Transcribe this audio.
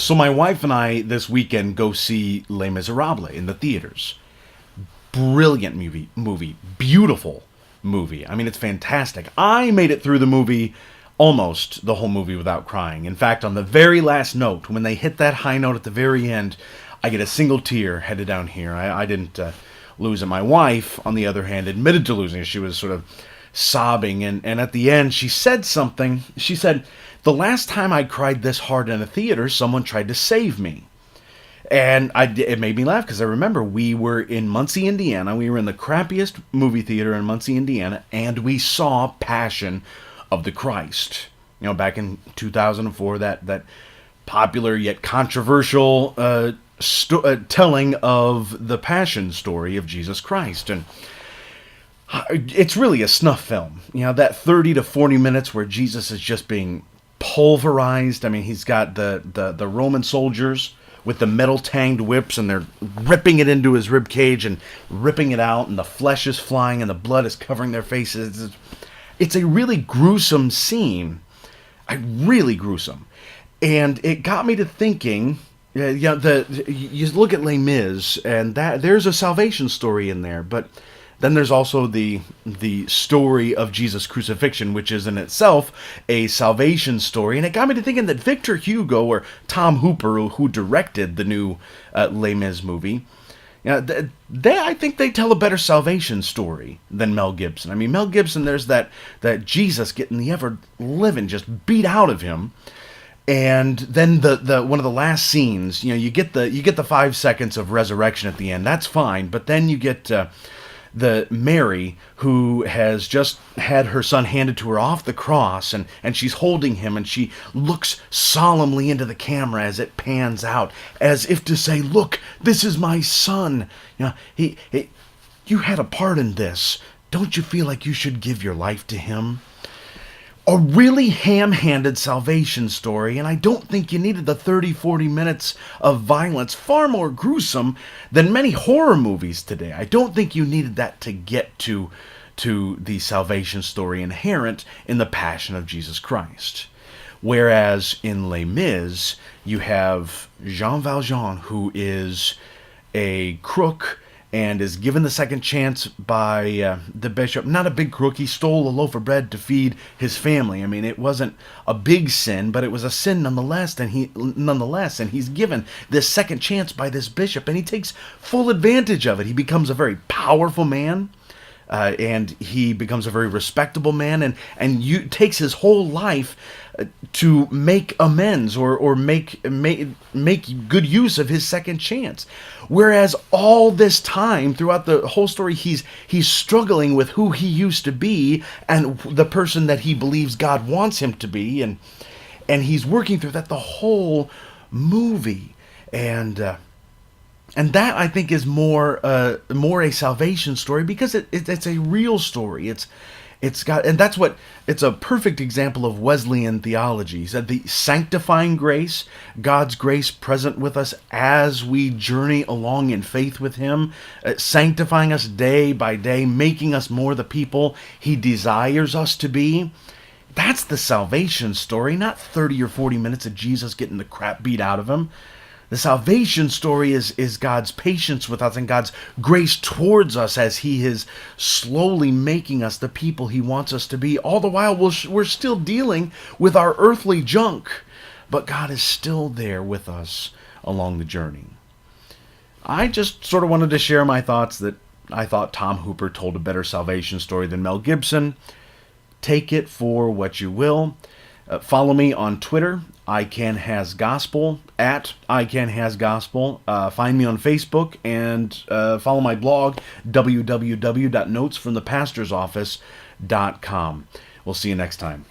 So my wife and I this weekend go see Les Miserables in the theaters. Brilliant movie, beautiful movie. I mean, it's fantastic. I made it through the movie, almost the whole movie, without crying. In fact, on the very last note, when they hit that high note at the very end, I get a single tear headed down here. I didn't lose it. My wife, on the other hand, admitted to losing it. She was sort of sobbing, and at the end, she said something. She said, "The last time I cried this hard in a theater, someone tried to save me." And it made me laugh because I remember we were in Muncie, Indiana. We were in the crappiest movie theater in Muncie, Indiana, and we saw Passion of the Christ. You know, back in 2004, that popular yet controversial telling of the Passion story of Jesus Christ. And it's really a snuff film. You know, that 30 to 40 minutes where Jesus is just being pulverized. I mean, he's got the Roman soldiers with the metal tanged whips, and they're ripping it into his rib cage and ripping it out, and the flesh is flying and the blood is covering their faces. It's a really gruesome scene. Really gruesome. And it got me to thinking, you look at Les Mis, and there's a salvation story in there, but then there's also the story of Jesus' crucifixion, which is in itself a salvation story. And it got me to thinking that Victor Hugo, or Tom Hooper, who directed the new Les Mis movie, I think they tell a better salvation story than Mel Gibson. I mean, Mel Gibson, there's that Jesus getting the ever-living just beat out of him. And then the one of the last scenes, you get the 5 seconds of resurrection at the end. That's fine, but then you get the Mary, who has just had her son handed to her off the cross, and she's holding him, and she looks solemnly into the camera as it pans out, as if to say, "Look, this is my son. You had a part in this. Don't you feel like you should give your life to him?" A really ham-handed salvation story, and I don't think you needed the 30, 40 minutes of violence, far more gruesome than many horror movies today. I don't think you needed that to get to the salvation story inherent in the Passion of Jesus Christ. Whereas in Les Mis, you have Jean Valjean, who is a crook and is given the second chance by the bishop. Not a big crook. He stole a loaf of bread to feed his family. I mean, it wasn't a big sin, but it was a sin nonetheless. And he's given this second chance by this bishop, and he takes full advantage of it. He becomes a very powerful man, and he becomes a very respectable man, and takes his whole life to make amends or make good use of his second chance. Whereas all this time, throughout the whole story, he's struggling with who he used to be and the person that he believes God wants him to be, and he's working through that the whole movie, and that, I think, is more a salvation story, because it's a real story. It's a perfect example of Wesleyan theology. He said the sanctifying grace, God's grace present with us as we journey along in faith with him, sanctifying us day by day, making us more the people he desires us to be. That's the salvation story, not 30 or 40 minutes of Jesus getting the crap beat out of him. The salvation story is God's patience with us and God's grace towards us as he is slowly making us the people he wants us to be. All the while, we're still dealing with our earthly junk, but God is still there with us along the journey. I just sort of wanted to share my thoughts that I thought Tom Hooper told a better salvation story than Mel Gibson. Take it for what you will. Follow me on Twitter, ICanHasGospel, at ICanHasGospel. Find me on Facebook, and follow my blog, www.notesfromthepastor'soffice.com. We'll see you next time.